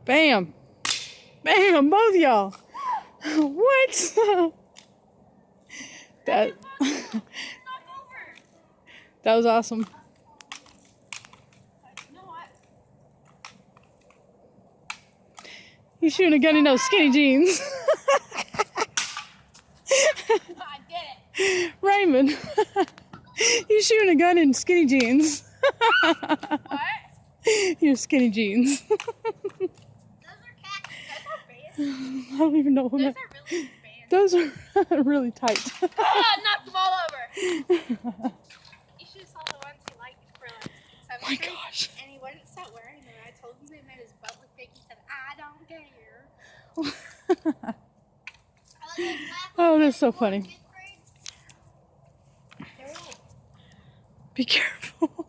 Bam. Bam, both y'all. What? That that was awesome. He's shooting a gun in those skinny jeans. I did it. Raymond, you shooting a gun in skinny jeans. What? Your skinny jeans. Those are khakis. Those are bands. I don't even know what Those that. are really bands. Those are really tight. Knocked them all over. You should have saw the ones he liked for like 7th Oh my grade, gosh. and he wouldn't stop wearing them. I told him they made his butt look big. He said, I don't care. Oh, that's so funny. Be careful.